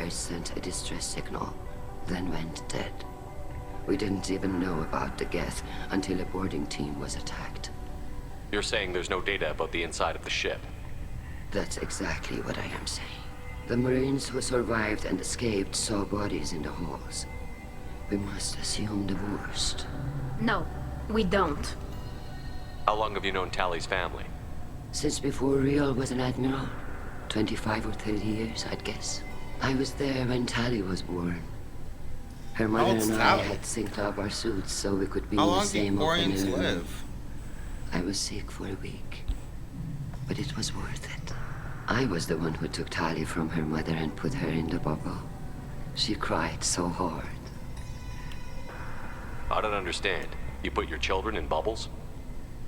Empire sent a distress signal, then went dead. We didn't even know about the Geth until a boarding team was attacked. You're saying there's no data about the inside of the ship? That's exactly what I am saying. The Marines who survived and escaped saw bodies in the halls. We must assume the worst. No, we don't. How long have you known Tally's family? Since before Riel was an admiral. 25 or 30 years, I'd guess. I was there when Tally was born. Her mother old's and I Tally? had synced up our suits so we could be How in the long same did open Boreans air room. live? I was sick for a week, but it was worth it. I was the one who took Tally from her mother and put her in the bubble. She cried so hard. I don't understand. You put your children in bubbles?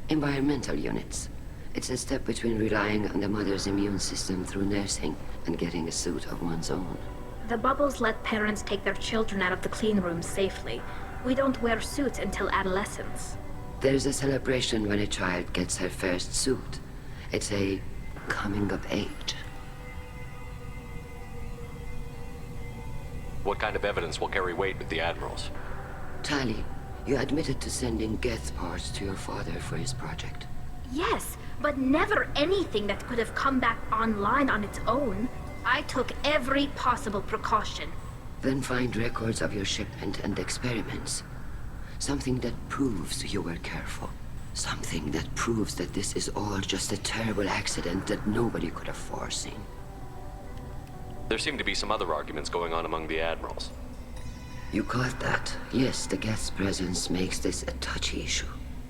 Environmental units. It's a step between relying on the mother's immune system through nursing and getting a suit of one's own. The bubbles let parents take their children out of the clean rooms safely. We don't wear suits until adolescence. There's a celebration when a child gets her first suit. It's a coming of age. What kind of evidence will carry weight with the admirals? Tally, you admitted to sending Geth parts to your father for his project. Yes, but never anything that could have come back online on its own. I took every possible precaution. Then find records of your shipment and experiments. Something that proves you were careful. Something that proves that this is all just a terrible accident that nobody could have foreseen. There seem to be some other arguments going on among the admirals. You caught that? Yes, the Geth's presence makes this a touchy issue.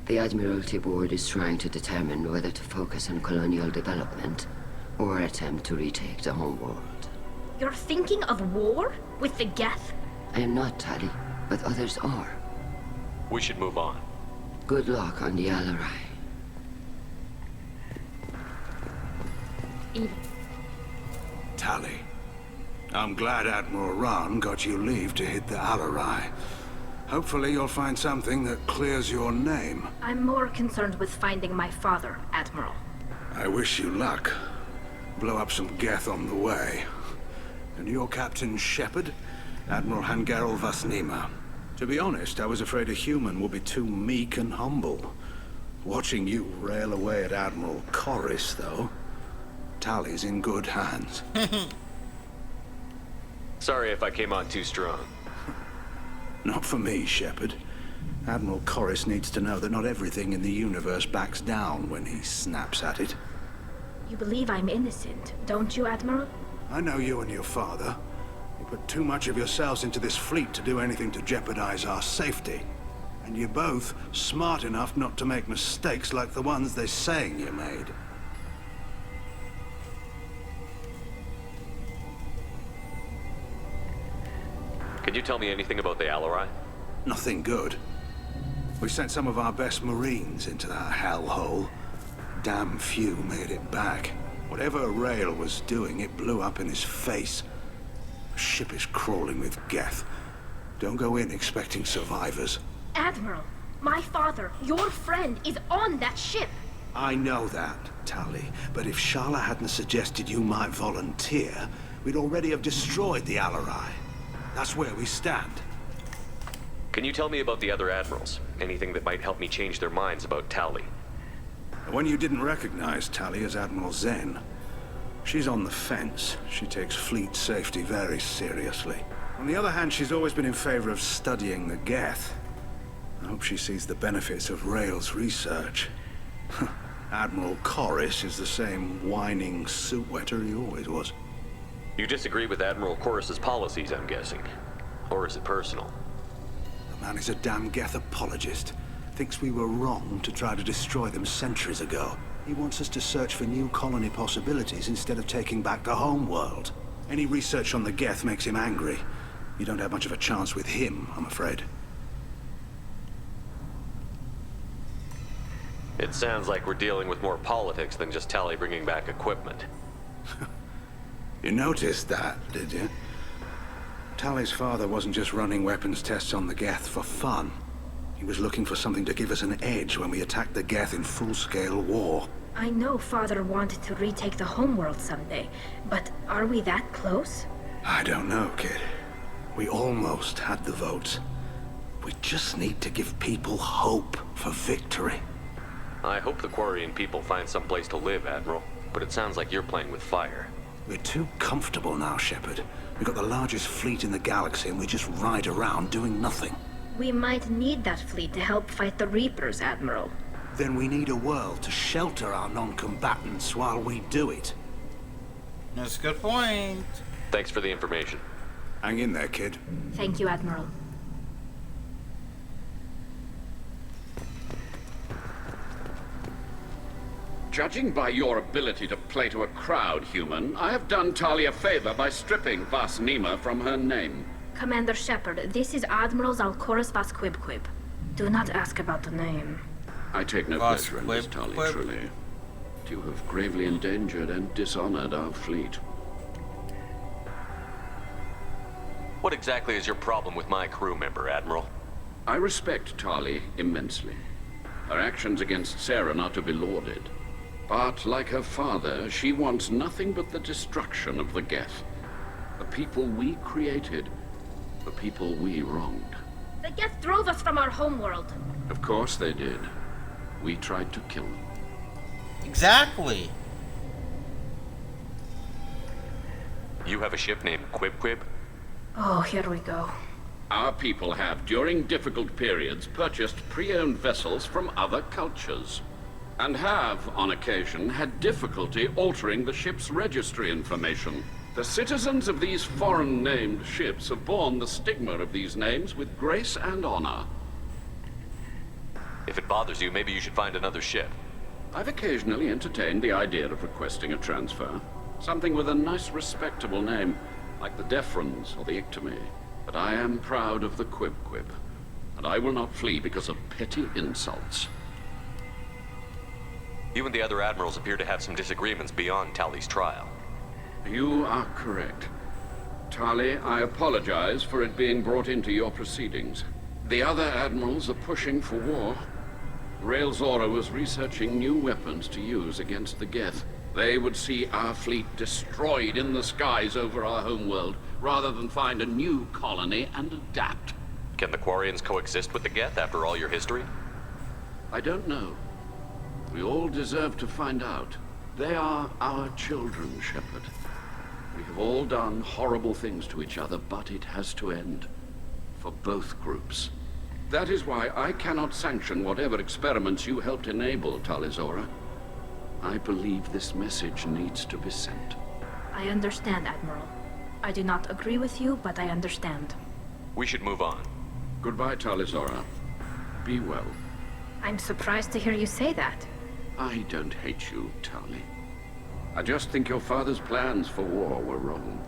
The Admiralty Board is trying to determine whether to focus on colonial development or attempt to retake the homeworld. You're thinking of war? With the Geth? I am not, Tally, but others are. We should move on. Good luck on the Alarai. Tally, I'm glad Admiral Rahn got you leave to hit the Alarai. Hopefully you'll find something that clears your name. I'm more concerned with finding my father, Admiral. I wish you luck. Blow up some Geth on the way. And your Captain Shepard? Admiral Hangarel Vasnima. To be honest, I was afraid a human would be too meek and humble. Watching you rail away at Admiral Corris, though, Tally's in good hands. Sorry if I came on too strong. Not for me, Shepard. Admiral Corris needs to know that not everything in the universe backs down when he snaps at it. You believe I'm innocent, don't you, Admiral? I know you and your father. You put too much of yourselves into this fleet to do anything to jeopardize our safety. And you're both smart enough not to make mistakes like the ones they're saying you made. Can you tell me anything about the Alarai? Nothing good. We sent some of our best Marines into that hellhole. Damn few made it back. Whatever Rail was doing, it blew up in his face. The ship is crawling with Geth. Don't go in expecting survivors. Admiral, my father, your friend, is on that ship. I know that, Tally, but if Shala hadn't suggested you might volunteer, we'd already have destroyed the Alarai. That's where we stand. Can you tell me about the other admirals? Anything that might help me change their minds about Tally? The one you didn't recognize, Tally, is Admiral Zen. She's on the fence. She takes fleet safety very seriously. On the other hand, she's always been in favor of studying the Geth. I hope she sees the benefits of Rail's research. Admiral Corris is the same whining suit-wetter he always was. You disagree with Admiral Corris's policies, I'm guessing. Or is it personal? The man is a damn Geth apologist. Thinks we were wrong to try to destroy them centuries ago. He wants us to search for new colony possibilities instead of taking back the home world. Any research on the Geth makes him angry. You don't have much of a chance with him, I'm afraid. It sounds like we're dealing with more politics than just Tally bringing back equipment. You noticed that, did you? Tally's father wasn't just running weapons tests on the Geth for fun. He was looking for something to give us an edge when we attacked the Geth in full-scale war. I know father wanted to retake the homeworld someday, but are we that close? I don't know, kid. We almost had the votes. We just need to give people hope for victory. I hope the Quarian people find some place to live, Admiral. But it sounds like you're playing with fire. We're too comfortable now, Shepard. We've got the largest fleet in the galaxy and we just ride around doing nothing. We might need that fleet to help fight the Reapers, Admiral. Then we need a world to shelter our non-combatants while we do it. That's a good point. Thanks for the information. Hang in there, kid. Thank you, Admiral. Judging by your ability to play to a crowd, human, I have done Tali a favor by stripping Vas Nima from her name. Commander Shepard, this is Admiral Zalkorus Vas Quib. Do not ask about the name. I take no Vas pleasure in this, Quib Tali, Quib. truly. You have gravely endangered and dishonored our fleet. What exactly is your problem with my crew member, Admiral? I respect Tali immensely. Her actions against Saren are to be lauded. But, like her father, she wants nothing but the destruction of the Geth. The people we created, the people we wronged. The Geth drove us from our homeworld. Of course they did. We tried to kill them. Exactly. You have a ship named Quib? Oh, here we go. Our people have, during difficult periods, purchased pre-owned vessels from other cultures. And have, on occasion, had difficulty altering the ship's registry information. The citizens of these foreign-named ships have borne the stigma of these names with grace and honor. If it bothers you, maybe you should find another ship. I've occasionally entertained the idea of requesting a transfer. Something with a nice, respectable name, like the Defrons or the Ictomy. But I am proud of the Quib, and I will not flee because of petty insults. You and the other admirals appear to have some disagreements beyond Tali's trial. You are correct. Tali, I apologize for it being brought into your proceedings. The other admirals are pushing for war. Rael Zora was researching new weapons to use against the Geth. They would see our fleet destroyed in the skies over our homeworld, rather than find a new colony and adapt. Can the Quarians coexist with the Geth after all your history? I don't know. We all deserve to find out. They are our children, Shepard. We have all done horrible things to each other, but it has to end. For both groups. That is why I cannot sanction whatever experiments you helped enable, Tali Zora. I believe this message needs to be sent. I understand, Admiral. I do not agree with you, but I understand. We should move on. Goodbye, Tali Zora. Be well. I'm surprised to hear you say that. I don't hate you, Tali. I just think your father's plans for war were wrong.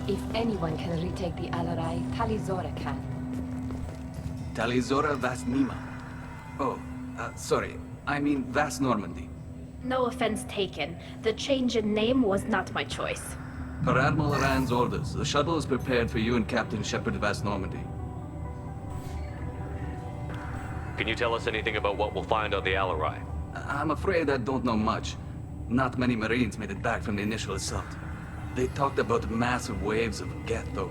If anyone can retake the Alarai, Tali Zora can. Tali Zora Vas Nima. Oh, sorry. I mean Vas Normandy. No offense taken. The change in name was not my choice. Per Admiral Rand's orders, the shuttle is prepared for you and Captain Shepard Vas Normandy. Can you tell us anything about what we'll find on the Alarai? I'm afraid I don't know much. Not many Marines made it back from the initial assault. They talked about massive waves of Geth, though.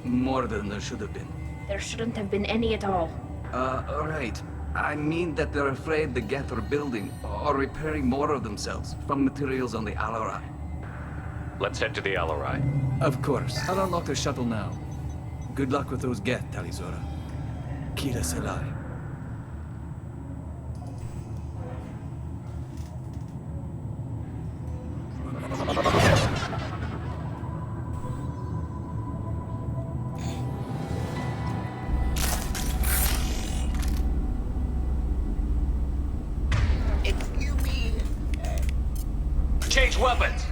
More than there should have been. There shouldn't have been any at all. Right. I mean that they're afraid the Geth are building or repairing more of themselves from materials on the Alarai. Let's head to the Alarai. Of course. I'll unlock the shuttle now. Good luck with those Geth, Tali Zora. Kira Selai. Change weapons!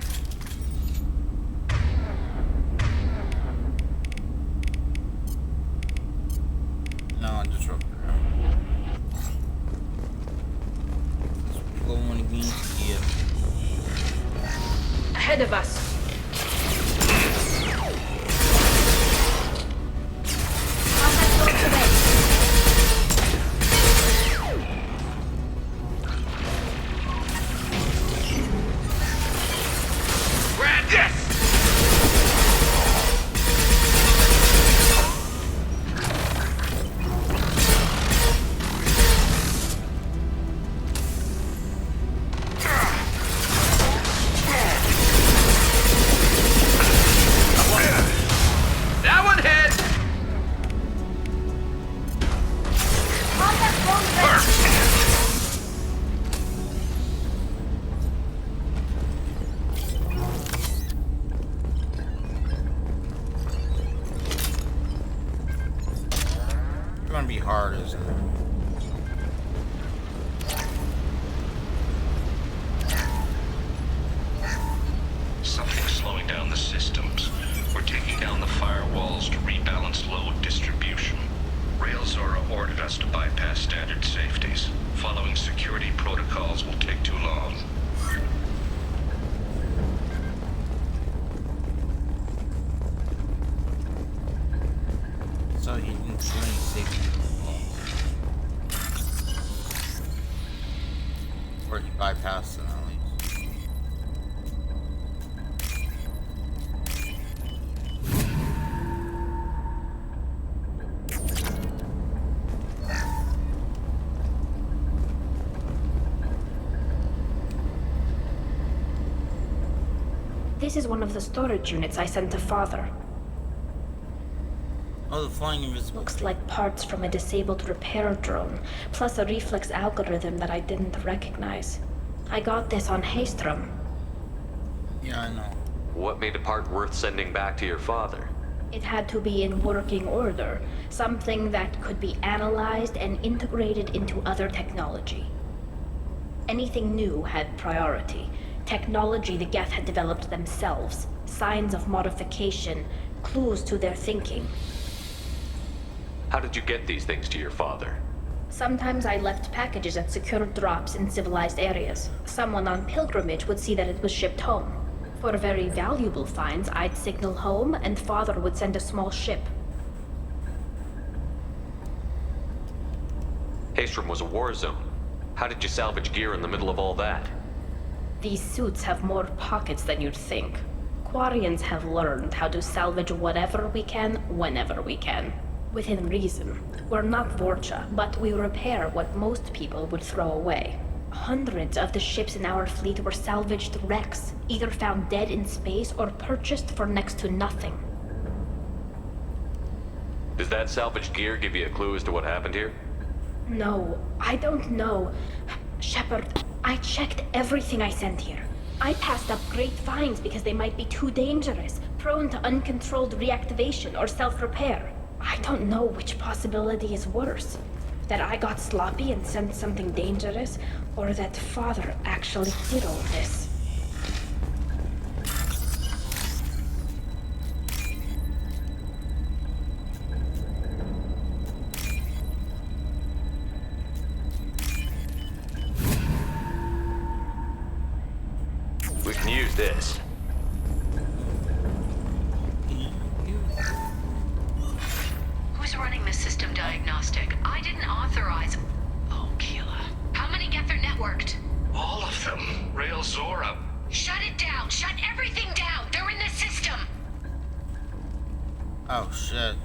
No, disruptor. here. Ahead of us. Contact boats away. That one hit! Contact boats ready. It's gonna be hard, isn't it? Something's slowing down the systems. We're taking down the firewalls to rebalance load distribution. Railzora ordered us to bypass standard safeties. Following security protocols will take too long. So he didn't do any safety. Or he bypassed them at least. This is one of the storage units I sent to Father. Oh, the flying invisible. Looks like parts from a disabled repair drone, plus a reflex algorithm that I didn't recognize. I got this on Haystrom. Yeah, I know. What made a part worth sending back to your father? It had to be in working order, something that could be analyzed and integrated into other technology. Anything new had priority. Technology the Geth had developed themselves, signs of modification, clues to their thinking. How did you get these things to your father? Sometimes I left packages at secure drops in civilized areas. Someone on pilgrimage would see that it was shipped home. For very valuable finds, I'd signal home, and Father would send a small ship. Haystrom was a war zone. How did you salvage gear in the middle of all that? These suits have more pockets than you'd think. Quarians have learned how to salvage whatever we can, whenever we can. Within reason. We're not Vorcha, but we repair what most people would throw away. Hundreds of the ships in our fleet were salvaged wrecks, either found dead in space or purchased for next to nothing. Does that salvaged gear give you a clue as to what happened here? No, I don't know. Shepard, I checked everything I sent here. I passed up great finds because they might be too dangerous, prone to uncontrolled reactivation or self-repair. I don't know which possibility is worse. That I got sloppy and sent something dangerous, or that Father actually did all this. We can use this. Who's running the system diagnostic? I didn't authorize. Oh, Keela. How many Geth are networked? All of them. Railzora. Shut it down! Shut everything down! They're in the system! Oh shit.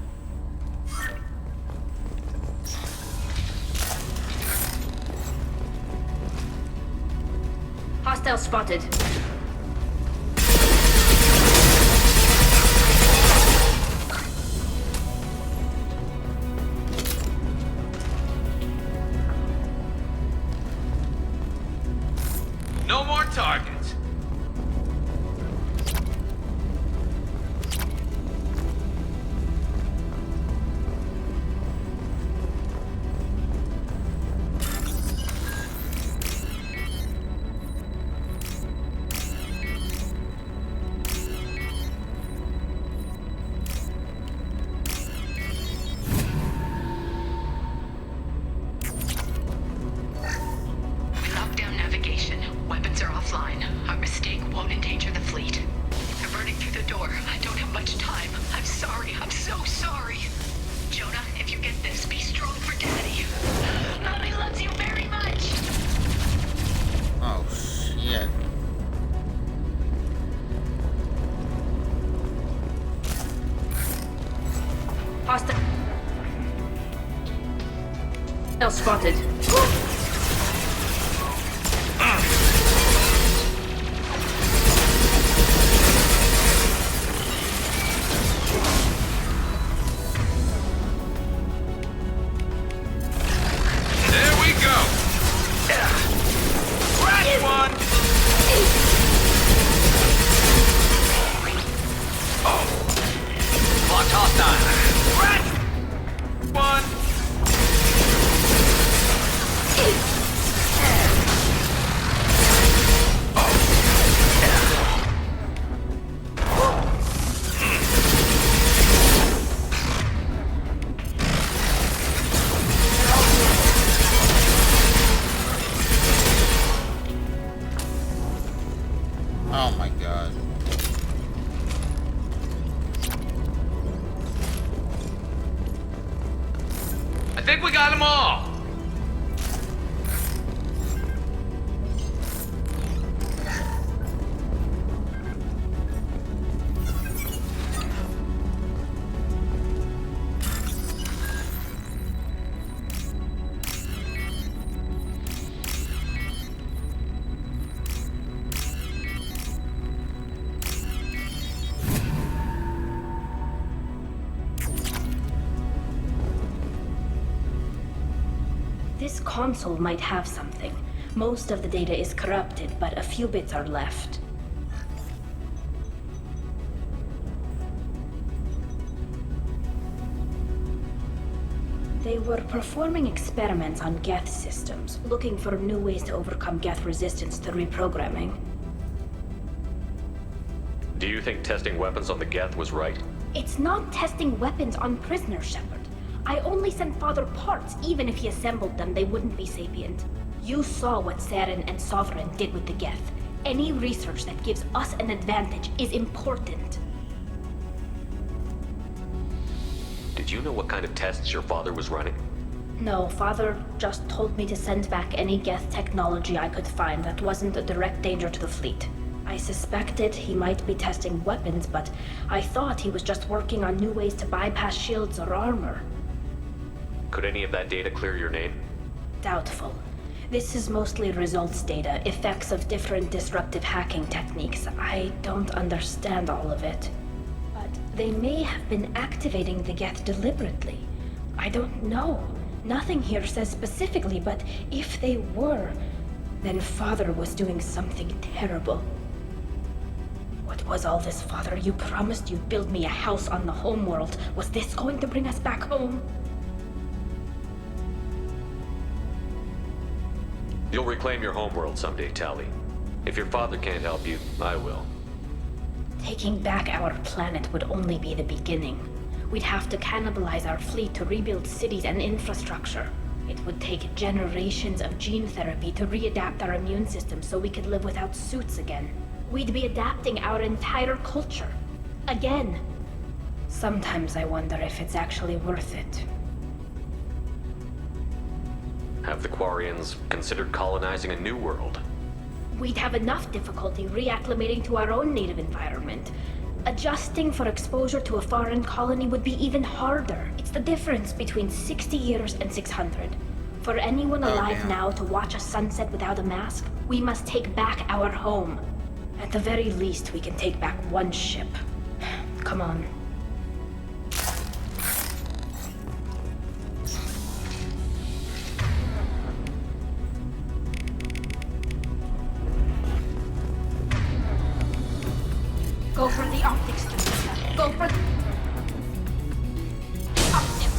Hostile spotted. No more targets. We locked down navigation. spotted. There we go. Last one. Blocked hostile. Last one. Oh my god. I think we got them all. This console might have something. Most of the data is corrupted, but a few bits are left. They were performing experiments on Geth systems, looking for new ways to overcome Geth resistance to reprogramming. Do you think testing weapons on the Geth was right? It's not testing weapons on prisoners, Shepard. I only sent Father parts. Even if he assembled them, they wouldn't be sapient. You saw what Saren and Sovereign did with the Geth. Any research that gives us an advantage is important. Did you know what kind of tests your father was running? No, Father just told me to send back any Geth technology I could find that wasn't a direct danger to the fleet. I suspected he might be testing weapons, but I thought he was just working on new ways to bypass shields or armor. Could any of that data clear your name? Doubtful. This is mostly results data, effects of different disruptive hacking techniques. I don't understand all of it. But they may have been activating the Geth deliberately. I don't know. Nothing here says specifically, but if they were, then Father was doing something terrible. What was all this, Father? You promised you'd build me a house on the homeworld. Was this going to bring us back home? You'll reclaim your homeworld someday, Tali. If your father can't help you, I will. Taking back our planet would only be the beginning. We'd have to cannibalize our fleet to rebuild cities and infrastructure. It would take generations of gene therapy to readapt our immune system so we could live without suits again. We'd be adapting our entire culture. Again. Sometimes I wonder if it's actually worth it. Have the Quarians considered colonizing a new world? We'd have enough difficulty reacclimating to our own native environment. Adjusting for exposure to a foreign colony would be even harder. It's the difference between 60 years and 600. For anyone alive now to watch a sunset without a mask, we must take back our home. At the very least, we can take back one ship. Come on. Go for the optics, Teresa. Go for the... optics.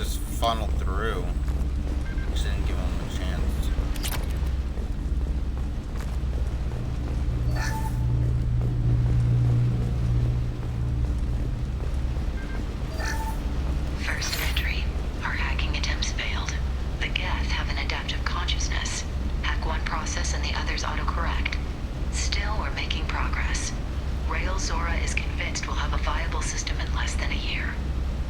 just funneled through. Just didn't give him a chance. First entry. Our hacking attempts failed. The Geth have an adaptive consciousness. Hack one process and the others autocorrect. Still, we're making progress. Rael Zora is convinced we'll have a viable system in less than a year.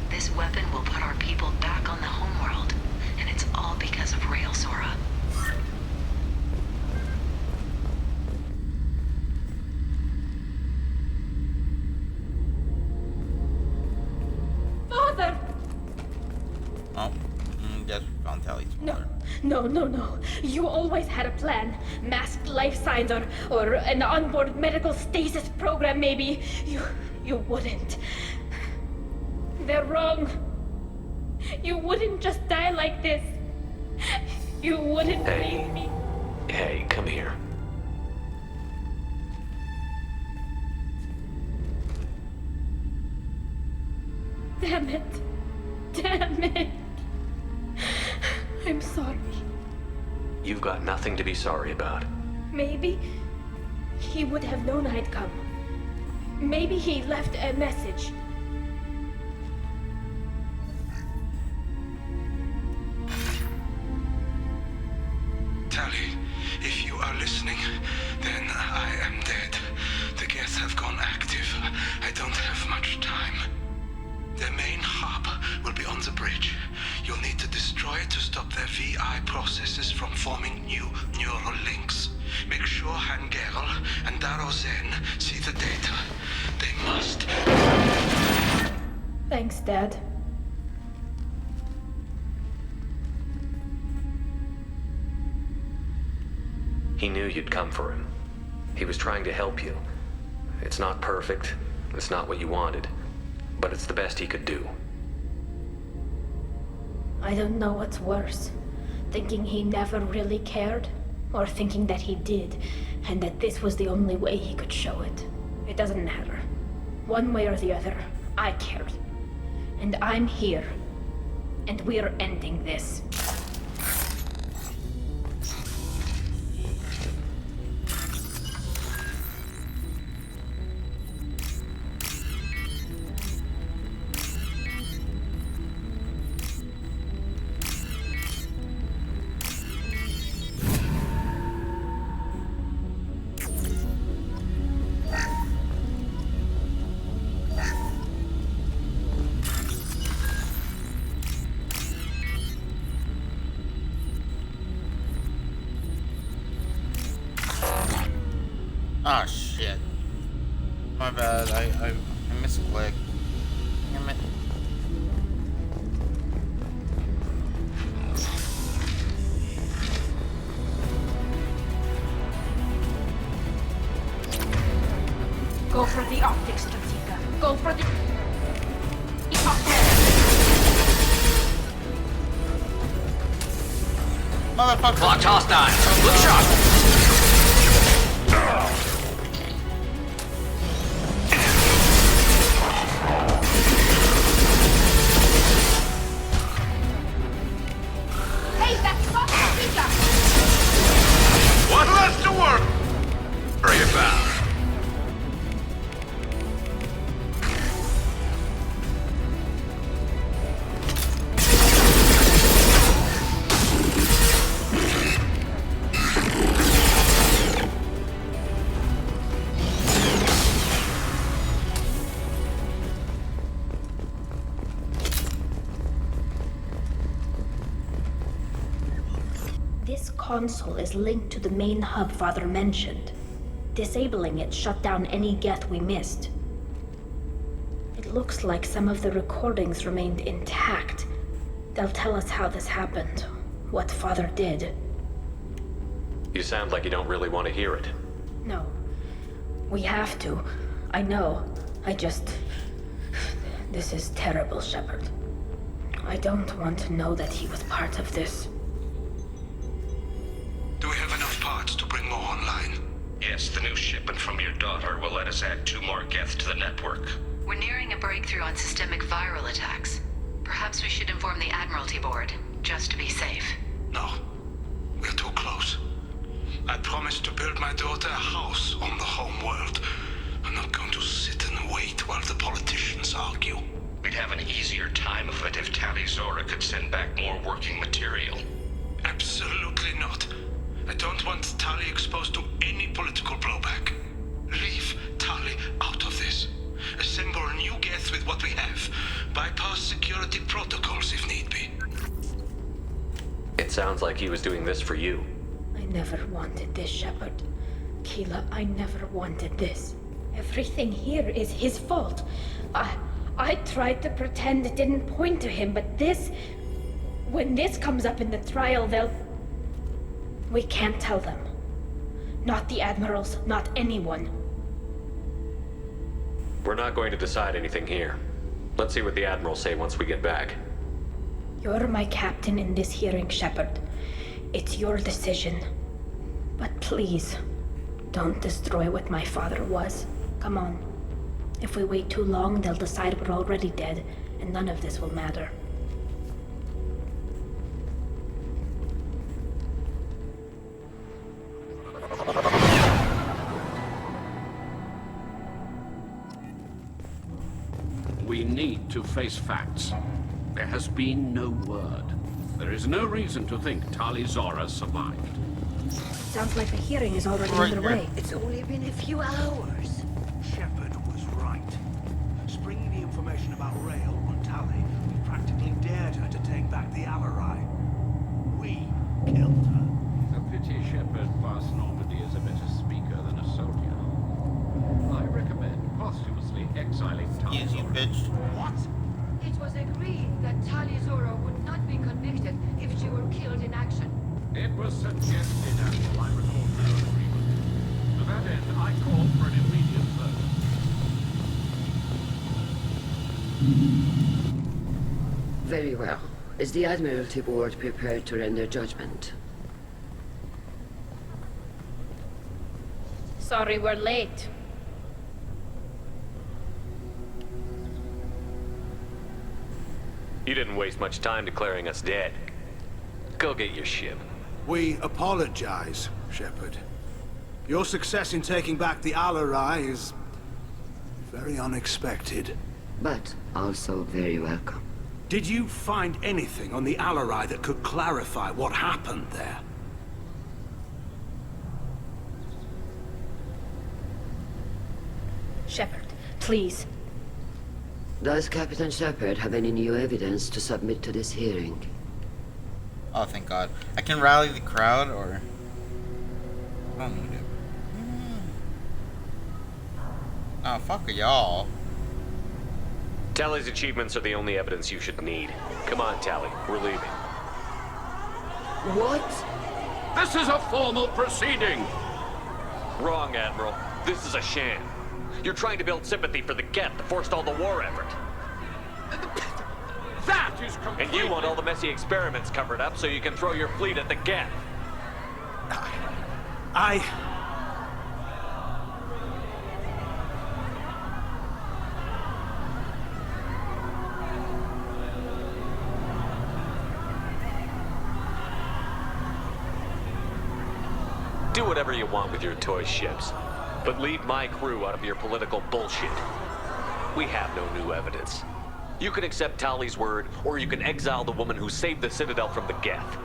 This weapon will put our people back on the homeworld, and it's all because of Rael Zora. Father! Oh, guess we found Tally's father. No. You always had a plan. Masked life signs or an onboard medical stasis program, maybe. You wouldn't. They're wrong. You wouldn't just die like this. You wouldn't leave me. Hey, come here. Damn it. I'm sorry. You've got nothing to be sorry about. Maybe he would have known I'd come. Maybe he left a message. Tally, if you are listening, then I am dead. The Geth have gone active. I don't have much time. Their main hub will be on the bridge. You'll need to destroy it to stop their VI processes from forming new neural links. Make sure Han Gerel and Daro Zen see the data. They must. Thanks, Dad. He knew you'd come for him. He was trying to help you. It's not perfect. It's not what you wanted. But it's the best he could do. I don't know what's worse. Thinking he never really cared, or thinking that he did, and that this was the only way he could show it. It doesn't matter. One way or the other, I cared. And I'm here. And we're ending this. Ah, shit. My bad, I misclicked. Damn it. Go for the optics, Stratika. Go for the Motherfucker. Clock's hostile. Look sharp. Hey, that's Stratika! One less to work! Bring it back. This console is linked to the main hub Father mentioned. Disabling it shut down any Geth we missed. It looks like some of the recordings remained intact. They'll tell us how this happened, what Father did. You sound like you don't really want to hear it. No. We have to. I know. This is terrible, Shepard. I don't want to know that he was part of this. Do we have enough parts to bring more online? Yes, the new shipment from your daughter will let us add 2 more Geth to the network. We're nearing a breakthrough on systemic viral attacks. Perhaps we should inform the Admiralty Board, just to be safe. No. We're too close. I promised to build my daughter a house on the home world. I'm not going to sit and wait while the politicians argue. We'd have an easier time of it if Tali Zora could send back more working material. Absolutely not. I don't want Tali exposed to any political blowback. Leave Tali out of this. Assemble a new Geth with what we have. Bypass security protocols if need be. It sounds like he was doing this for you. I never wanted this, Shepard. Keela, I never wanted this. Everything here is his fault. I tried to pretend it didn't point to him, but this... When this comes up in the trial, they'll... We can't tell them. Not the admirals, not anyone. We're not going to decide anything here. Let's see what the admirals say once we get back. You're my captain in this hearing, Shepard. It's your decision. But please, don't destroy what my father was. Come on. If we wait too long, they'll decide we're already dead, and none of this will matter. We need to face facts. There has been no word. There is no reason to think Tali Zora survived. Sounds like the hearing is already underway. It's only been a few hours. Shepard was right. Springing the information about Rael on Tali, we practically dared her to take back the Alarai. We killed her. A pity Shepard past Normandy is a better speaker than a soldier. I recommend posthumously exiling Tali You Zora. bitch. What? It was agreed that Tali Zora would not be convicted if she were killed in action. It was suggested, Admiral. I recall no agreement. To that end, I called for an immediate vote. Very well. Is the Admiralty Board prepared to render judgment? Sorry we're late. You didn't waste much time declaring us dead. Go get your ship. We apologize, Shepard. Your success in taking back the Alarai is very unexpected. But also very welcome. Did you find anything on the Alarai that could clarify what happened there? Shepard, please. Does Captain Shepard have any new evidence to submit to this hearing? Oh, thank God. I can rally the crowd, or... I don't need it. Oh, fuck y'all. Tali's achievements are the only evidence you should need. Come on, Tali. We're leaving. What? This is a formal proceeding! Wrong, Admiral. This is a sham. You're trying to build sympathy for the Geth to forestall the war effort. That is completely... And you want all the messy experiments covered up so you can throw your fleet at the Geth. Do whatever you want with your toy ships, but leave my crew out of your political bullshit. We have no new evidence. You can accept Tali's word, or you can exile the woman who saved the Citadel from the Geth.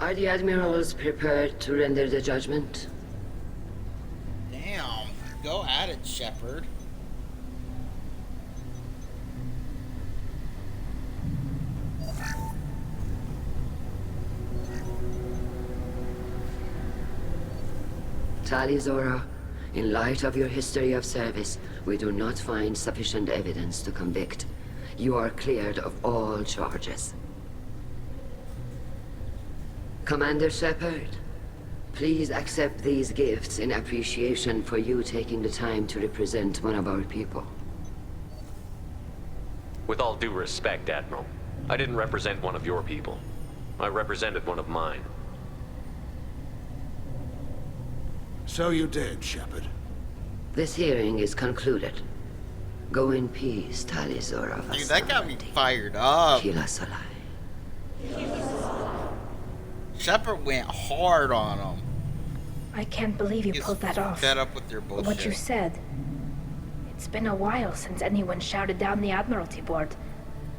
Are the admirals prepared to render the judgment? Damn. Go at it, Shepard. Tali Zora, in light of your history of service, we do not find sufficient evidence to convict. You are cleared of all charges. Commander Shepard, please accept these gifts in appreciation for you taking the time to represent one of our people. With all due respect, Admiral, I didn't represent one of your people. I represented one of mine. So you did, Shepard. This hearing is concluded. Go in peace, Tali Zora. Dude, that got me fired up. Kila Salai. Shepard went hard on him. I can't believe you pulled that off. Fed up with your bullshit. What you said. It's been a while since anyone shouted down the Admiralty Board.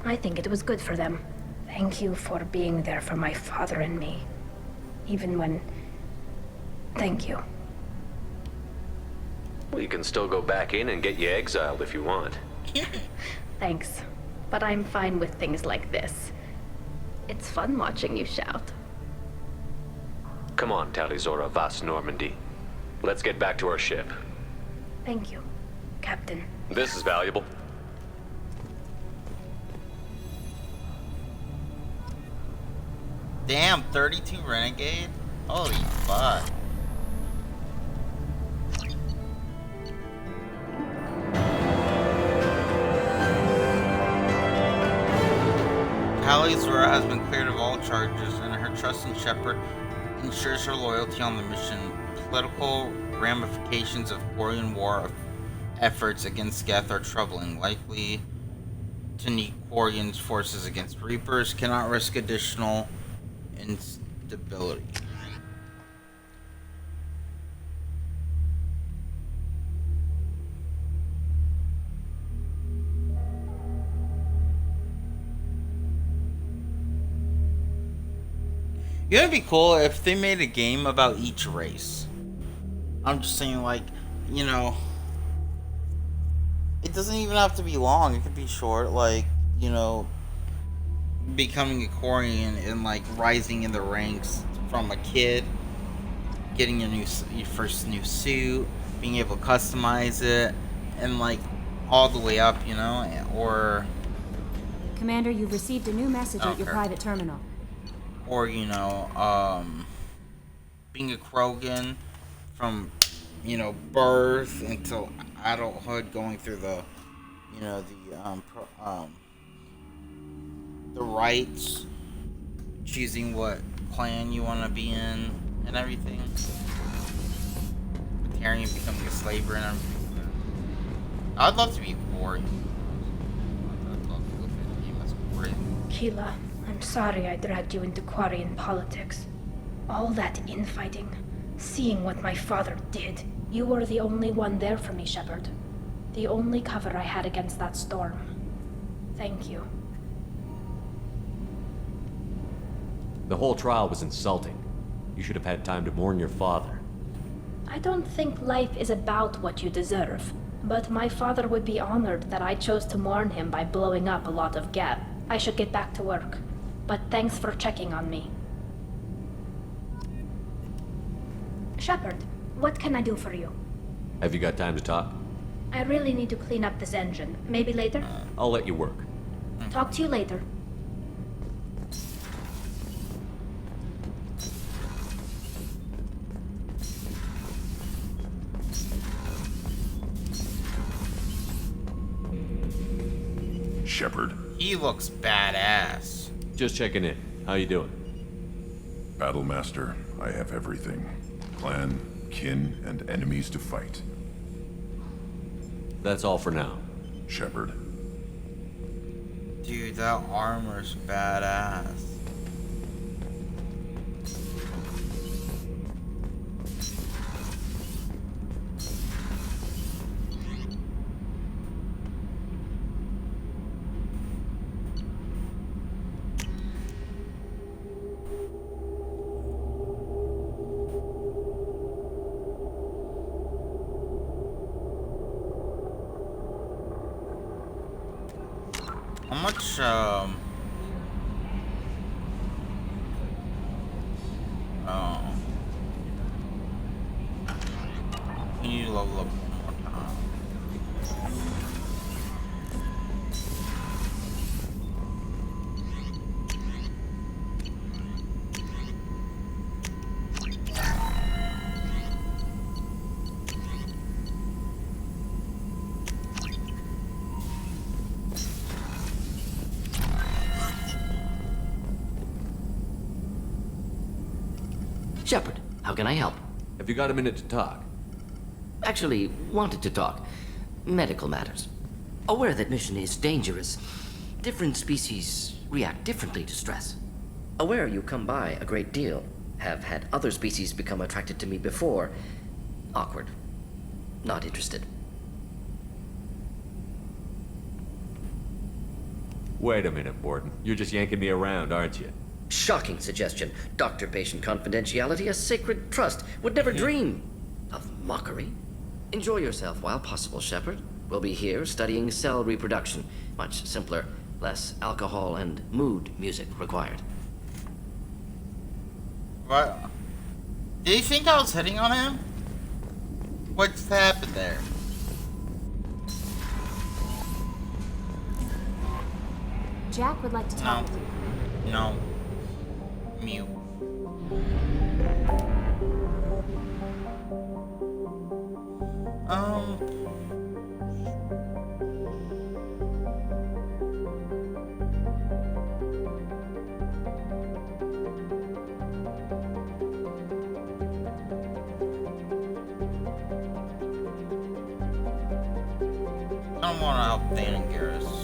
I think it was good for them. Thank you for being there for my father and me. Even when... Thank you. Well, you can still go back in and get you exiled if you want. Thanks. But I'm fine with things like this. It's fun watching you shout. Come on, Talizora Vas Normandy. Let's get back to our ship. Thank you, Captain. This is valuable. Damn, 32 Renegade? Holy fuck. Tali Zora has been cleared of all charges, and her trust in Shepard ensures her loyalty on the mission. Political ramifications of Quarian war efforts against Geth are troubling. Likely to need Quarian's forces against Reapers. Cannot risk additional instability. It'd be cool if they made a game about each race. I'm just saying, like, you know, it doesn't even have to be long. It could be short, like, you know, becoming a Quarian and, like, rising in the ranks from a kid, getting your first new suit, being able to customize it, and, like, all the way up, you know, or... Commander, you've received a new message at your private terminal. Or, you know, being a Krogan from, you know, birth until adulthood, going through the, you know, the rights, choosing what clan you want to be in, and everything. Terran becoming a slaver and everything. I'd love to be a Quarian. I'd love to go through the game as a Quarian. Kila, I'm sorry I dragged you into Quarian politics. All that infighting, seeing what my father did. You were the only one there for me, Shepard. The only cover I had against that storm. Thank you. The whole trial was insulting. You should have had time to mourn your father. I don't think life is about what you deserve, but my father would be honored that I chose to mourn him by blowing up a lot of Geth. I should get back to work, but thanks for checking on me. Shepard, what can I do for you? Have you got time to talk? I really need to clean up this engine. Maybe later? I'll let you work. Talk to you later. Shepard. He looks badass. Just checking in. How you doing? Battlemaster, I have everything. Clan, kin, and enemies to fight. That's all for now. Shepard. Dude, that armor's badass. How much, oh. We need to level up one more time. Shepard, how can I help? Have you got a minute to talk? Actually, wanted to talk. Medical matters. Aware that mission is dangerous. Different species react differently to stress. Aware you come by a great deal. Have had other species become attracted to me before. Awkward. Not interested. Wait a minute, Borden. You're just yanking me around, aren't you? Shocking suggestion. Doctor-patient confidentiality, a sacred trust. Would never dream of mockery. Enjoy yourself while possible, Shepard. We'll be here studying cell reproduction. Much simpler, less alcohol and mood music required. What? Did you think I was hitting on him? What's happened there? Jack would like to talk with you. No. Mute. I don't want to help Dan and Garrus.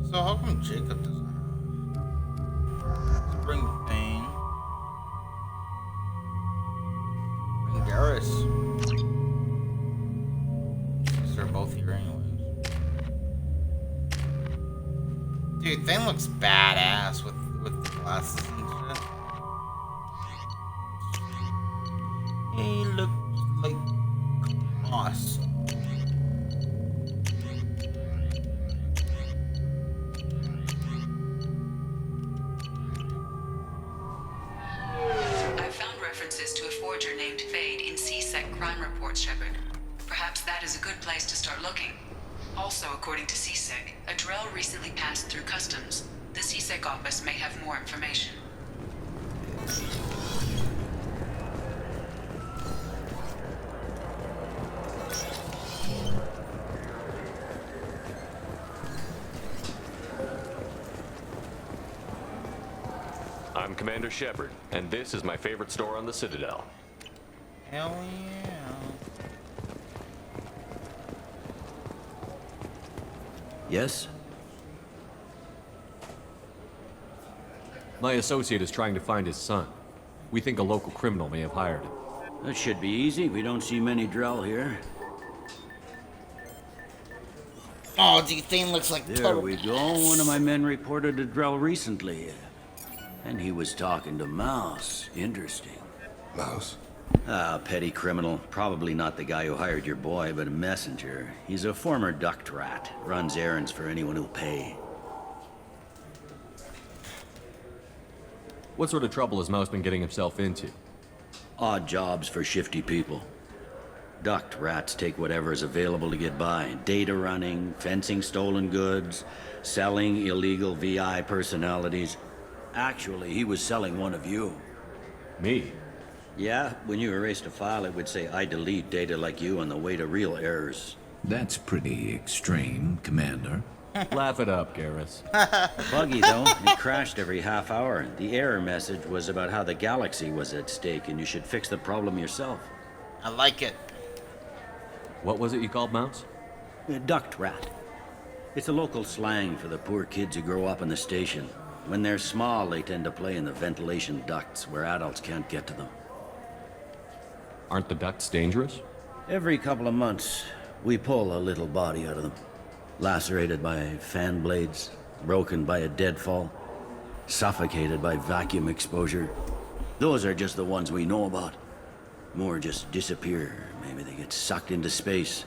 So how come Jacob doesn't have? Spring Thing. And Garrus. Since they're both here anyways. Dude, Thing looks badass with the glasses and shit. He looks like awesome. Shepard. Perhaps that is a good place to start looking. Also, according to CSEC, a Drell recently passed through customs. The CSEC office may have more information. I'm Commander Shepard, and this is my favorite store on the Citadel. Hell yeah. Yes? My associate is trying to find his son. We think a local criminal may have hired him. That should be easy. We don't see many Drell here. Oh, the thing looks like There we go. One of my men reported a Drell recently. And he was talking to Mouse. Interesting. Mouse? Ah, petty criminal. Probably not the guy who hired your boy, but a messenger. He's a former duct rat. Runs errands for anyone who'll pay. What sort of trouble has Mouse been getting himself into? Odd jobs for shifty people. Duct rats take whatever is available to get by. Data running, fencing stolen goods, selling illegal VI personalities. Actually, he was selling one of you. Me? Yeah, when you erased a file, it would say, I delete data like you on the way to real errors. That's pretty extreme, Commander. Laugh it up, Garrus. Buggy, though, it crashed every half hour. The error message was about how the galaxy was at stake and you should fix the problem yourself. I like it. What was it you called Mouse? Duct rat. It's a local slang for the poor kids who grow up in the station. When they're small, they tend to play in the ventilation ducts where adults can't get to them. Aren't the ducts dangerous? Every couple of months, we pull a little body out of them. Lacerated by fan blades, broken by a deadfall, suffocated by vacuum exposure. Those are just the ones we know about. More just disappear. Maybe they get sucked into space.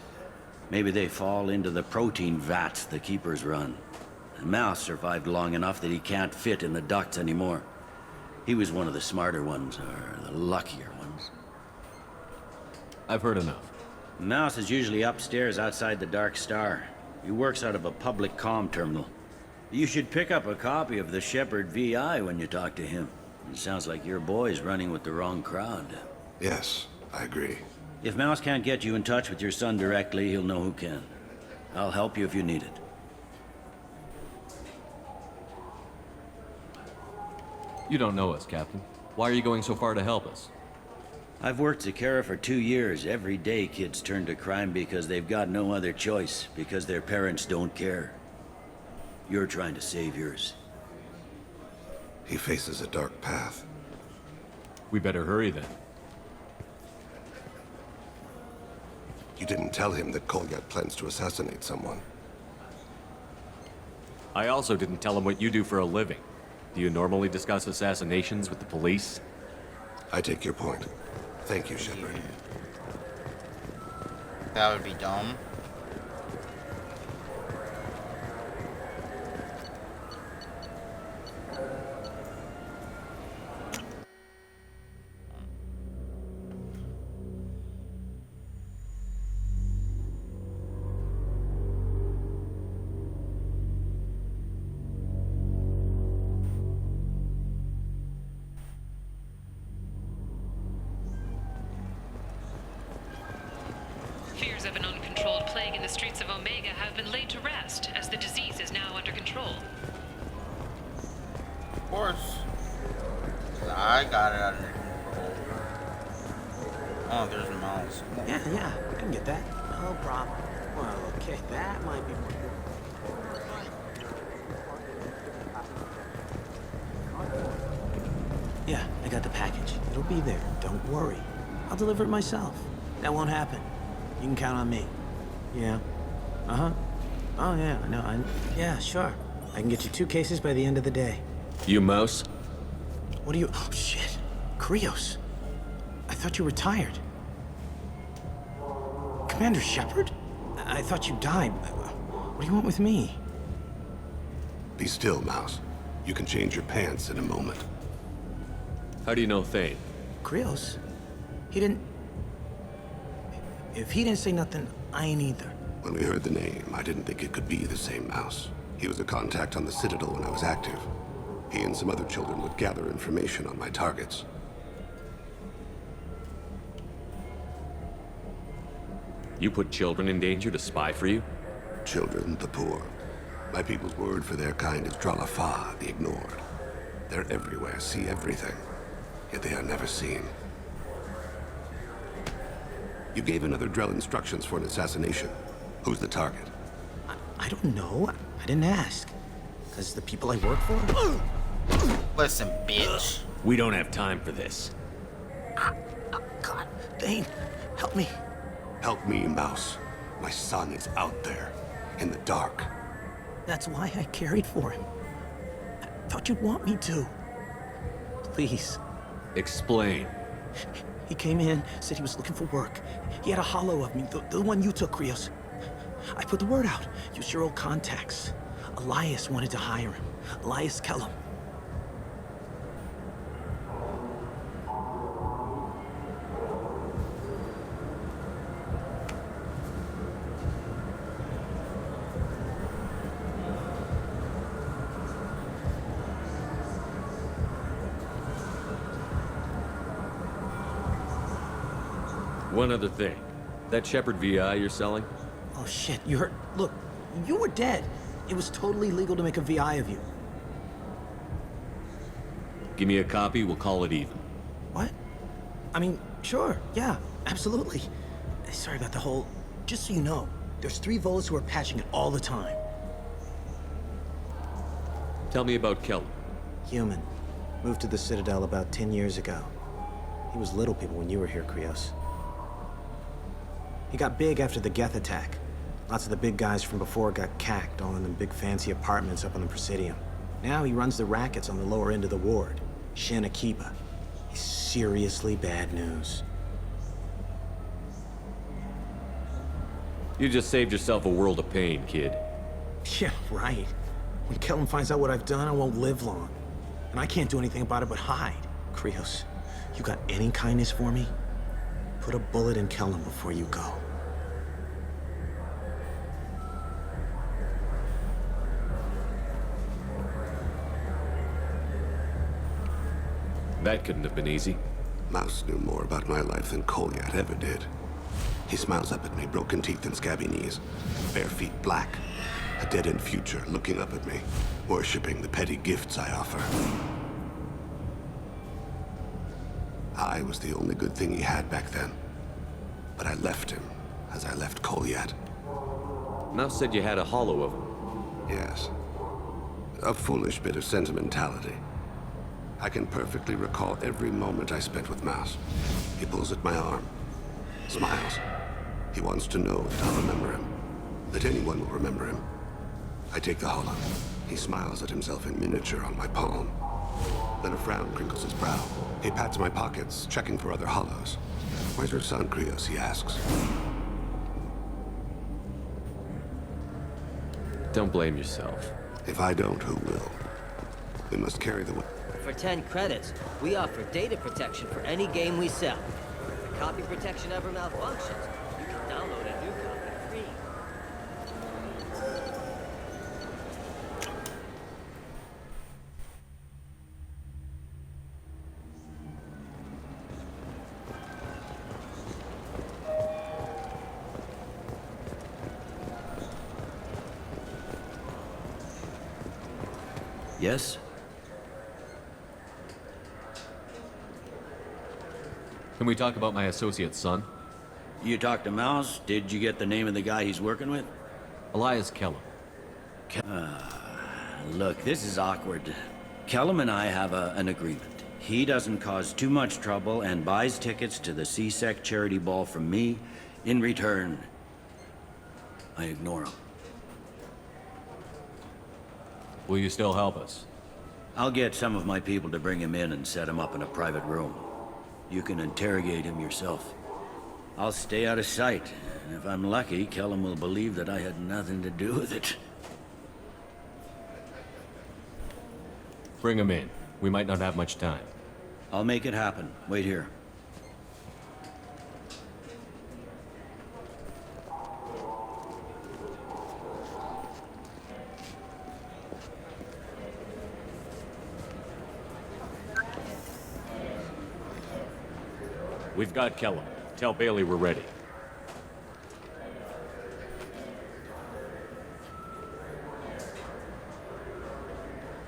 Maybe they fall into the protein vats the keepers run. And Mouse survived long enough that he can't fit in the ducts anymore. He was one of the smarter ones, or the luckier ones. I've heard enough. Mouse is usually upstairs outside the Dark Star. He works out of a public comm terminal. You should pick up a copy of the Shepard VI when you talk to him. It sounds like your boy's running with the wrong crowd. Yes, I agree. If Mouse can't get you in touch with your son directly, he'll know who can. I'll help you if you need it. You don't know us, Captain. Why are you going so far to help us? I've worked Zakera for 2 years. Every day kids turn to crime because they've got no other choice, because their parents don't care. You're trying to save yours. He faces a dark path. We better hurry then. You didn't tell him that Kolyat plans to assassinate someone. I also didn't tell him what you do for a living. Do you normally discuss assassinations with the police? I take your point. Thank you, Shepard. That would be dumb. Fears of an uncontrolled plague in the streets of Omega have been laid to rest, as the disease is now under control. Of course. I got it under control. Oh, there's Mouse. Yeah, I can get that. No problem. Well, okay, that might be more. Yeah, I got the package. It'll be there. Don't worry. I'll deliver it myself. That won't happen. You can count on me. Yeah. Uh-huh. Oh, yeah, I know. Yeah, sure. I can get you 2 cases by the end of the day. You Mouse? What are you... Oh, shit. Krios. I thought you were retired. Commander Shepard? I thought you died. What do you want with me? Be still, Mouse. You can change your pants in a moment. How do you know Thane? Krios? He didn't... If he didn't say nothing, I ain't either. When we heard the name, I didn't think it could be the same Mouse. He was a contact on the Citadel when I was active. He and some other children would gather information on my targets. You put children in danger to spy for you? Children, the poor. My people's word for their kind is Dralafa, the ignored. They're everywhere, see everything. Yet they are never seen. You gave another Drell instructions for an assassination. Who's the target? I don't know. I didn't ask. Because the people I work for? Listen, bitch. We don't have time for this. God, Thane, help me. Help me, Mouse. My son is out there, in the dark. That's why I carried for him. I thought you'd want me to. Please. Explain. He came in, said he was looking for work. He had a hollow of me, the one you took, Krios. I put the word out. Use your old contacts. Elias wanted to hire him. Elias Kellum. One other thing. That Shepard VI you're selling? Oh shit, you heard? Look, you were dead. It was totally legal to make a VI of you. Give me a copy, we'll call it even. What? I mean, sure, yeah, absolutely. Sorry about the whole... Just so you know, there's 3 Volus who are patching it all the time. Tell me about Kellum. Human. Moved to the Citadel about 10 years ago. He was little people when you were here, Krios. He got big after the Geth attack. Lots of the big guys from before got cacked, all in them big fancy apartments up on the Presidium. Now he runs the rackets on the lower end of the ward, Shin Akiba. He's seriously bad news. You just saved yourself a world of pain, kid. Yeah, right. When Kellum finds out what I've done, I won't live long. And I can't do anything about it but hide. Krios, you got any kindness for me? Put a bullet in Kellum before you go. That couldn't have been easy. Mouse knew more about my life than Kolyat ever did. He smiles up at me, broken teeth and scabby knees, bare feet black, a dead-end future looking up at me, worshipping the petty gifts I offer. I was the only good thing he had back then, but I left him as I left Kolyat. Mouse said you had a hollow of him. Yes. A foolish bit of sentimentality. I can perfectly recall every moment I spent with Mouse. He pulls at my arm, smiles. He wants to know that I'll remember him, that anyone will remember him. I take the hollow. He smiles at himself in miniature on my palm. Then a frown crinkles his brow. He pats my pockets, checking for other hollows. Where's your son, Krios? He asks. Don't blame yourself. If I don't, who will? We must carry the... For 10 credits, we offer data protection for any game we sell. If the copy protection ever malfunctions, you can download a new copy free. Yes? Can we talk about my associate's son? You talked to Mouse? Did you get the name of the guy he's working with? Elias Kellum. Look, this is awkward. Kellum and I have an agreement. He doesn't cause too much trouble and buys tickets to the C-Sec charity ball from me. In return, I ignore him. Will you still help us? I'll get some of my people to bring him in and set him up in a private room. You can interrogate him yourself. I'll stay out of sight, and if I'm lucky, Kellum will believe that I had nothing to do with it. Bring him in. We might not have much time. I'll make it happen. Wait here. We've got Kellum. Tell Bailey we're ready.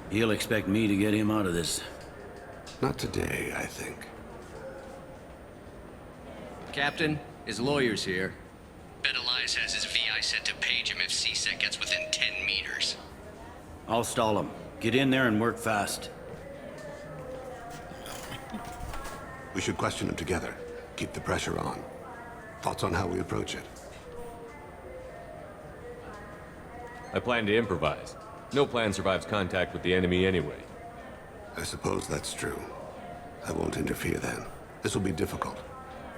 He'll expect me to get him out of this. Not today, I think. Captain, his lawyer's here. Bet Elias has his VI set to page him if C-Sec gets within 10 meters. I'll stall him. Get in there and work fast. We should question him together. Keep the pressure on. Thoughts on how we approach it? I plan to improvise. No plan survives contact with the enemy anyway. I suppose that's true. I won't interfere then. This will be difficult.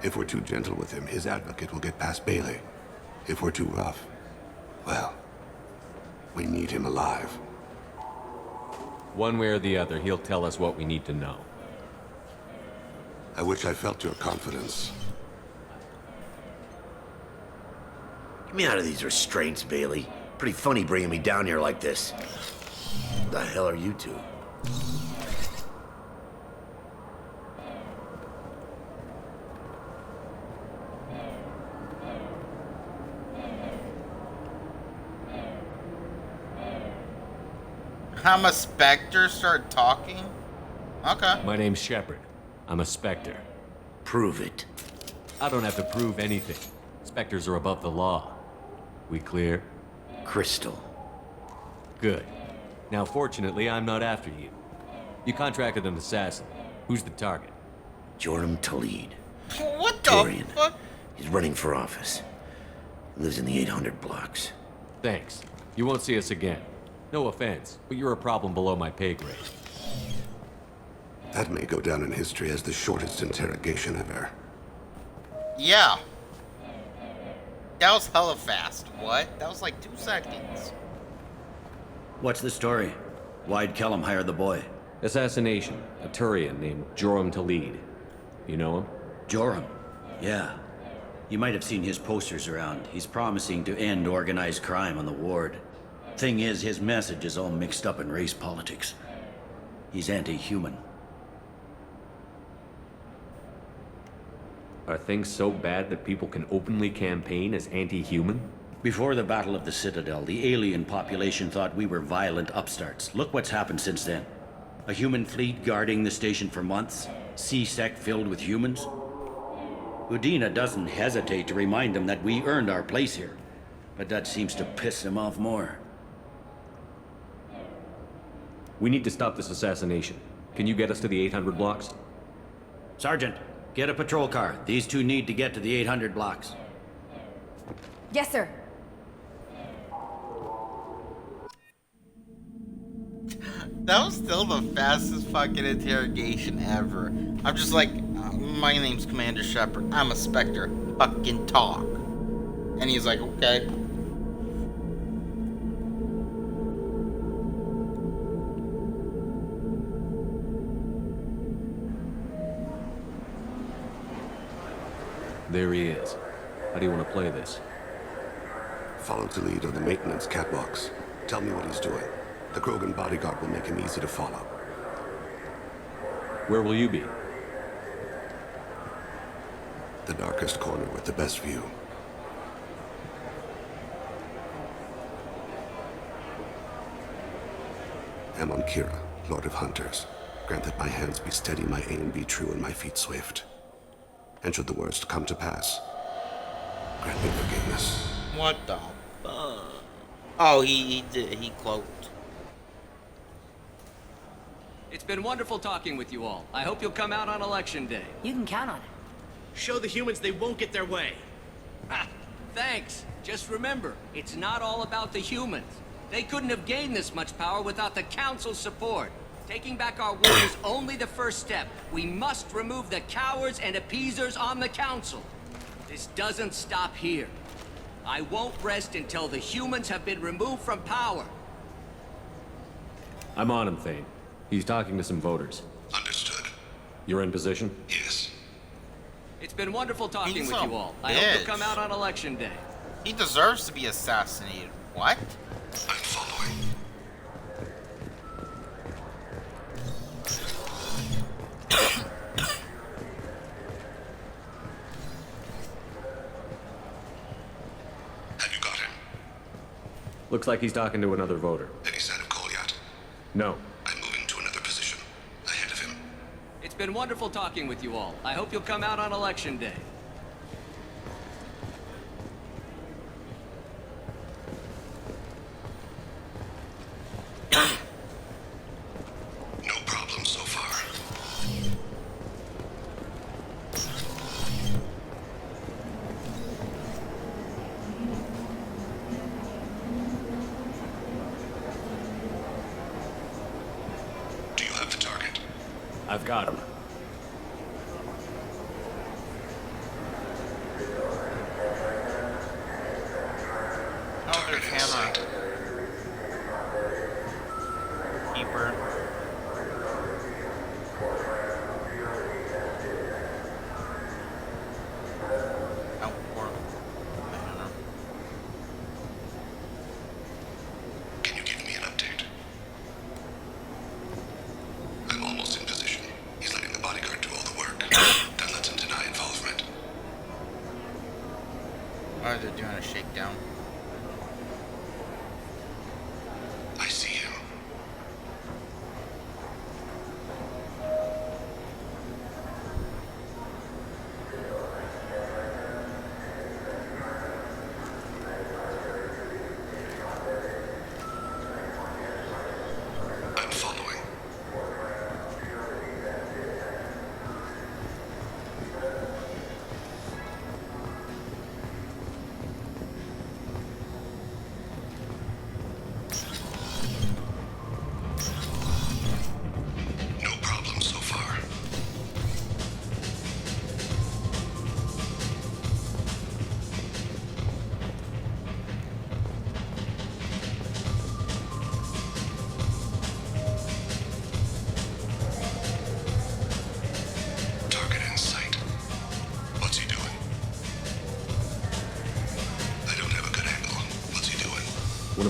If we're too gentle with him, his advocate will get past Bailey. If we're too rough, well, we need him alive. One way or the other, he'll tell us what we need to know. I wish I felt your confidence. Get me out of these restraints, Bailey. Pretty funny bringing me down here like this. What the hell are you two? I'm a Spectre start talking? Okay. My name's Shepard. I'm a Spectre. Prove it. I don't have to prove anything. Spectres are above the law. We clear? Crystal. Good. Now, fortunately, I'm not after you. You contracted an assassin. Who's the target? Joram Talid. What the Dorian. fuck? He's running for office. Lives in the 800 blocks. Thanks. You won't see us again. No offense, but you're a problem below my pay grade. That may go down in history as the shortest interrogation ever. Yeah. That was hella fast. What? That was like 2 seconds. What's the story? Why'd Kellum hire the boy? Assassination. A Turian named Joram Talid. You know him? Joram? Yeah. You might have seen his posters around. He's promising to end organized crime on the ward. Thing is, his message is all mixed up in race politics. He's anti-human. Are things so bad that people can openly campaign as anti-human? Before the Battle of the Citadel, the alien population thought we were violent upstarts. Look what's happened since then. A human fleet guarding the station for months. C-Sec filled with humans. Udina doesn't hesitate to remind them that we earned our place here. But that seems to piss them off more. We need to stop this assassination. Can you get us to the 800 blocks? Sergeant, get a patrol car. These two need to get to the 800 blocks. Yes, sir. That was still the fastest fucking interrogation ever. I'm just like, my name's Commander Shepard. I'm a Spectre. Fucking talk. And he's like, okay. There he is. How do you want to play this? Follow to lead on the maintenance catwalks. Tell me what he's doing. The Krogan bodyguard will make him easy to follow. Where will you be? The darkest corner with the best view. Amon Kira, Lord of Hunters. Grant that my hands be steady, my aim be true, and my feet swift. And should the worst come to pass, grant me forgiveness. What the fuck? Oh, he cloaked. It's been wonderful talking with you all. I hope you'll come out on Election Day. You can count on it. Show the humans they won't get their way. Thanks. Just remember, it's not all about the humans. They couldn't have gained this much power without the Council's support. Taking back our ward is only the first step. We must remove the cowards and appeasers on the Council. This doesn't stop here. I won't rest until the humans have been removed from power. I'm on him, Thane. He's talking to some voters. Understood. You're in position? Yes. It's been wonderful talking He's with a you all. I hope bitch. you'll come out on Election Day. He deserves to be assassinated. What? I'm following. Have you got him? Looks like he's talking to another voter. Any sign of Kolyat? No. I'm moving to another position. Ahead of him. It's been wonderful talking with you all. I hope you'll come out on Election Day. No problem so far. Do you have the target? I've got him. Oh, there's Hannah. Keeper. Out for Hannah. Can you give me an update? I'm almost in position. He's letting the bodyguard do all the work. Then let's him deny involvement. Or they're doing a shakedown. I see him.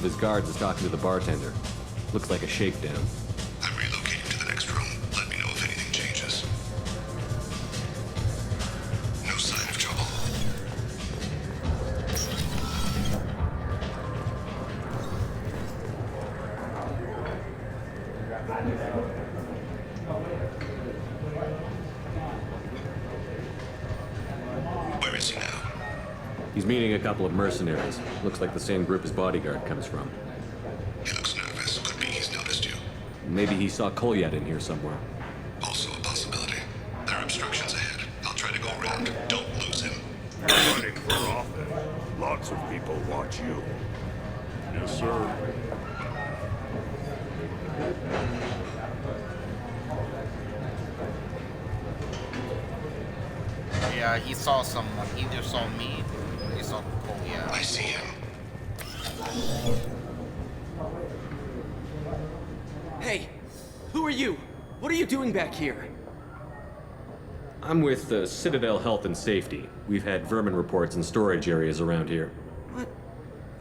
his guards is talking to the bartender. Looks like a shakedown. I'm relocating to the next room. Let me know if anything changes. No sign of trouble. Where is he now? He's meeting a couple of mercenaries. Looks like the same group his bodyguard comes from. He looks nervous. Could be he's noticed you. Maybe he saw Kolyat in here somewhere. Also a possibility. There are obstructions ahead. I'll try to go around. Don't lose him. Running for office. Lots of people want you. Yes, sir. Yeah, he saw someone. He either saw me, or he saw Kolyat. I see him. Hey, who are you? What are you doing back here? I'm with Citadel Health and Safety. We've had vermin reports in storage areas around here. What?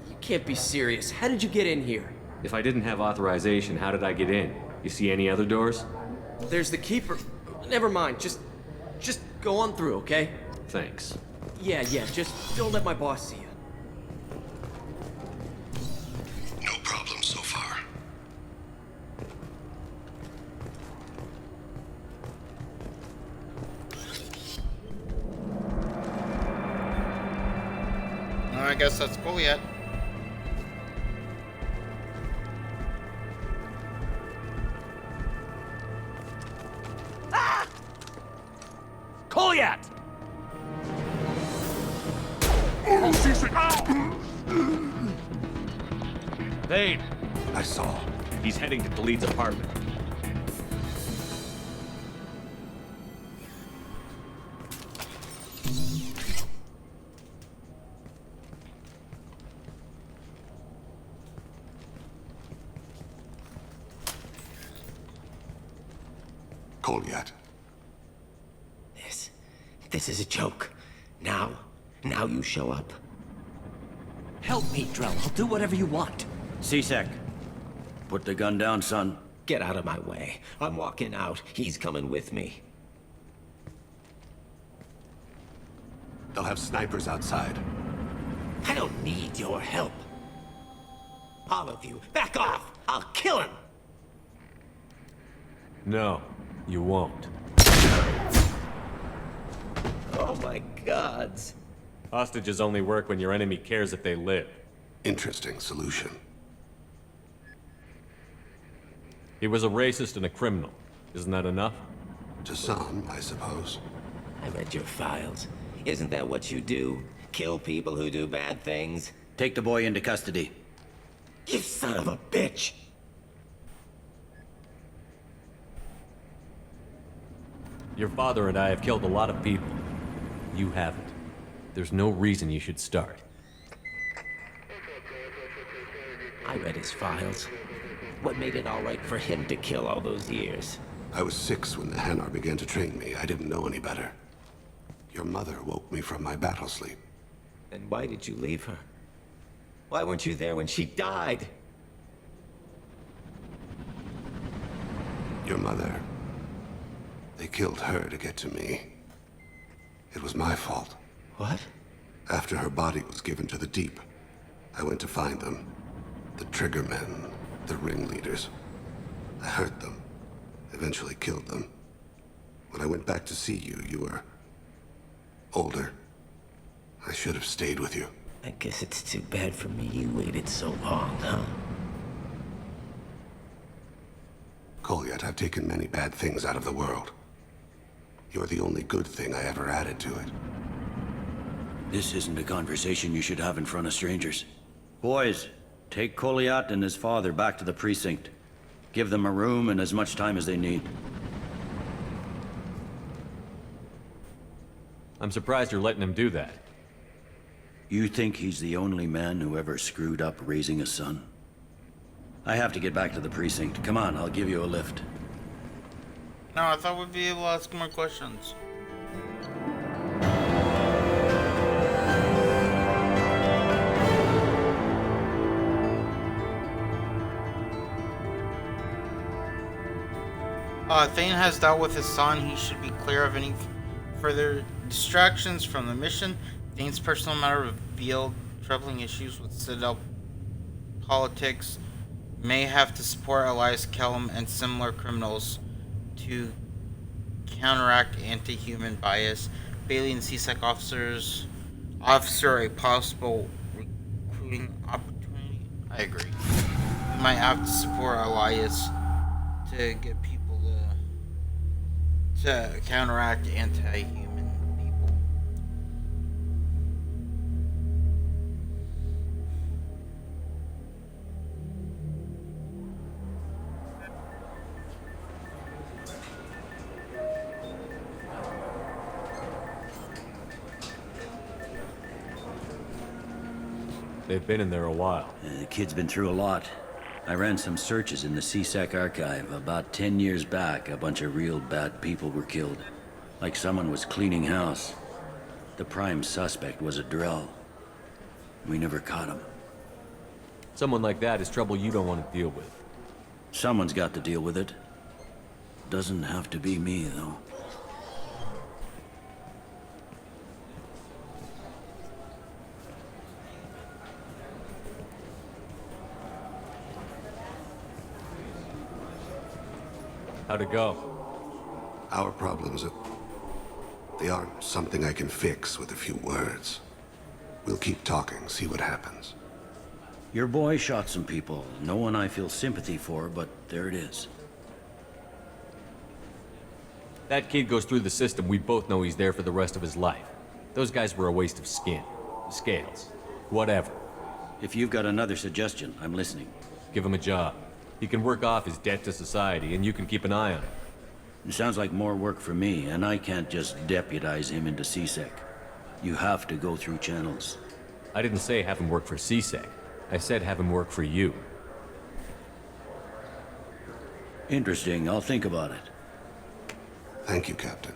You can't be serious. How did you get in here? If I didn't have authorization, how did I get in? You see any other doors? There's the keeper. Never mind. Just go on through, okay? Thanks. Yeah, just don't let my boss see you. No problem so far. I guess that's Kolyat. Kolyat! Thane! I saw. He's heading to Khalid's apartment. Kolyat. This is a joke. Now you show up. Help me, Drell. I'll do whatever you want. C-Sec. Put the gun down, son. Get out of my way. I'm walking out. He's coming with me. They'll have snipers outside. I don't need your help. All of you, back off! I'll kill him! No, you won't. Oh my gods. Hostages only work when your enemy cares if they live. Interesting solution. He was a racist and a criminal. Isn't that enough? To some, I suppose. I read your files. Isn't that what you do? Kill people who do bad things? Take the boy into custody. You son of a bitch! Your father and I have killed a lot of people. You haven't. There's no reason you should start. I read his files. What made it all right for him to kill all those years? I was 6 when the Hanar began to train me. I didn't know any better. Your mother woke me from my battle sleep. And why did you leave her? Why weren't you there when she died? Your mother. They killed her to get to me. It was my fault. What? After her body was given to the Deep, I went to find them. The Triggermen, the ringleaders. I hurt them, eventually killed them. When I went back to see you, you were older. I should have stayed with you. I guess it's too bad for me you waited so long, huh? Kolyat, I've taken many bad things out of the world. You're the only good thing I ever added to it. This isn't a conversation you should have in front of strangers. Boys, take Kolyat and his father back to the precinct. Give them a room and as much time as they need. I'm surprised you're letting him do that. You think he's the only man who ever screwed up raising a son? I have to get back to the precinct. Come on, I'll give you a lift. No, I thought we'd be able to ask more questions. Thane has dealt with his son. He should be clear of any further distractions from the mission. Thane's personal matter revealed troubling issues with Citadel politics. May have to support Elias Kellum and similar criminals to counteract anti-human bias. Bailey and CSEC officer a possible recruiting opportunity. I agree. We might have to support Elias to get people to counteract anti-human people. They've been in there a while. The kid's been through a lot. I ran some searches in the CSEC archive. About 10 years back, a bunch of real bad people were killed. Like someone was cleaning house. The prime suspect was a Drell. We never caught him. Someone like that is trouble you don't want to deal with. Someone's got to deal with it. Doesn't have to be me, though. How'd it go? Our problems, they aren't something I can fix with a few words. We'll keep talking, see what happens. Your boy shot some people. No one I feel sympathy for, but there it is. That kid goes through the system, we both know he's there for the rest of his life. Those guys were a waste of skin. Scales. Whatever. If you've got another suggestion, I'm listening. Give him a job. He can work off his debt to society, and you can keep an eye on him. It sounds like more work for me, and I can't just deputize him into CSEC. You have to go through channels. I didn't say have him work for CSEC. I said have him work for you. Interesting. I'll think about it. Thank you, Captain.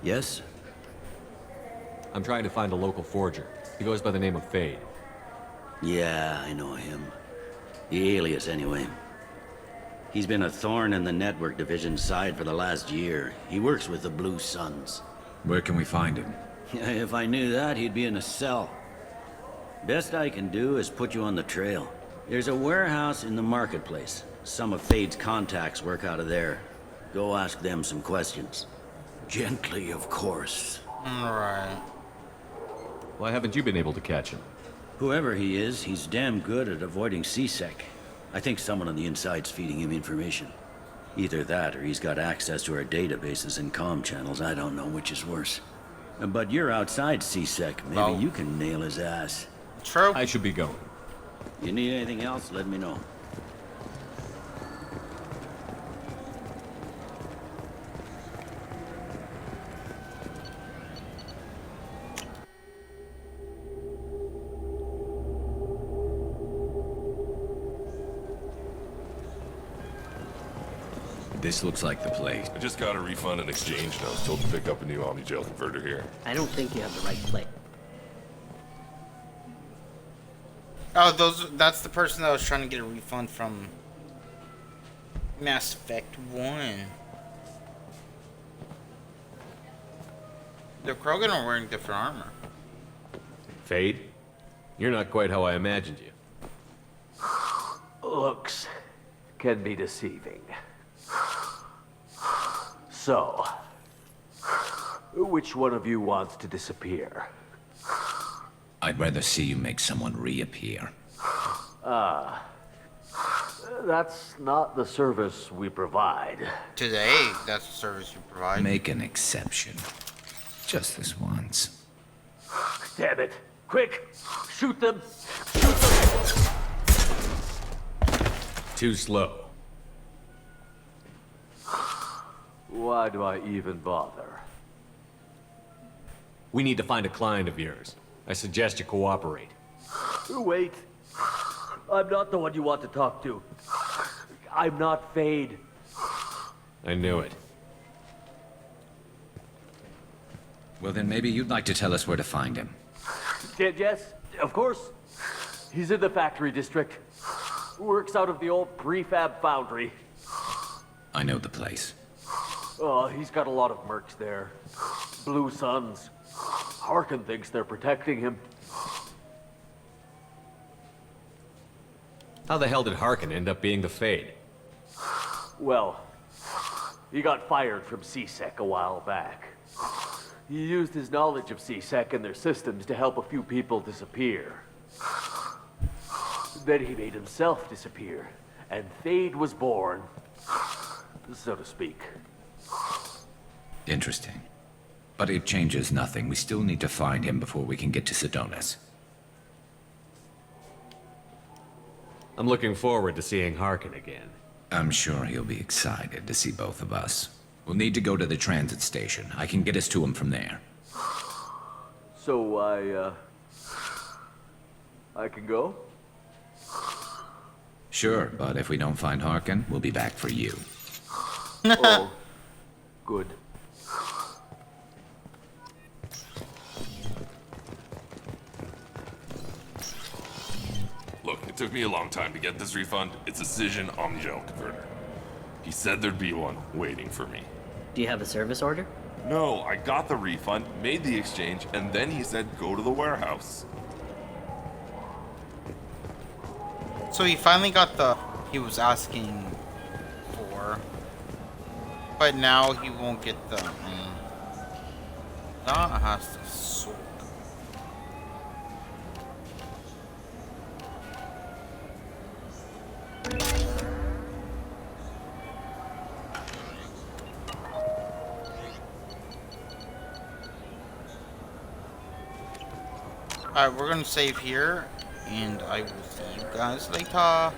Yes? I'm trying to find a local forger. He goes by the name of Fade. Yeah, I know him. The alias, anyway. He's been a thorn in the network division's side for the last year. He works with the Blue Suns. Where can we find him? If I knew that, he'd be in a cell. Best I can do is put you on the trail. There's a warehouse in the marketplace. Some of Fade's contacts work out of there. Go ask them some questions. Gently, of course. Alright. Why haven't you been able to catch him? Whoever he is, he's damn good at avoiding CSEC. I think someone on the inside's feeding him information. Either that, or he's got access to our databases and comm channels. I don't know which is worse. But you're outside CSEC. Maybe you can nail his ass. True. I should be going. You need anything else, let me know. This looks like the place. I just got a refund and exchange, and I was told to pick up a new Omni-Gel converter here. I don't think you have the right place. Oh, that's the person that was trying to get a refund from Mass Effect 1. The Krogan are wearing different armor. Fade? You're not quite how I imagined you. Looks can be deceiving. So, which one of you wants to disappear? I'd rather see you make someone reappear. That's not the service we provide. Today, that's the service you provide. Make an exception. Just this once. Damn it. Quick! Shoot them! Too slow. Why do I even bother? We need to find a client of yours. I suggest you cooperate. Wait. I'm not the one you want to talk to. I'm not Fade. I knew it. Well, then maybe you'd like to tell us where to find him. Yes? Of course. He's in the factory district. Works out of the old prefab foundry. I know the place. Oh, he's got a lot of mercs there. Blue Suns. Harkin thinks they're protecting him. How the hell did Harkin end up being the Fade? Well, he got fired from C-Sec a while back. He used his knowledge of C-Sec and their systems to help a few people disappear. Then he made himself disappear, and Fade was born, so to speak. Interesting. But it changes nothing. We still need to find him before we can get to Sedonis. I'm looking forward to seeing Harkin again. I'm sure he'll be excited to see both of us. We'll need to go to the transit station. I can get us to him from there. So I can go? Sure, but if we don't find Harkin, we'll be back for you. Oh, good. Look, it took me a long time to get this refund. It's a Cision Omnigel converter. He said there'd be one waiting for me. Do you have a service order? No, I got the refund, made the exchange, and then he said go to the warehouse. So he finally got the he was asking for, but now he won't get the. That has to sort. Alright, we're gonna save here, and I will see you guys later.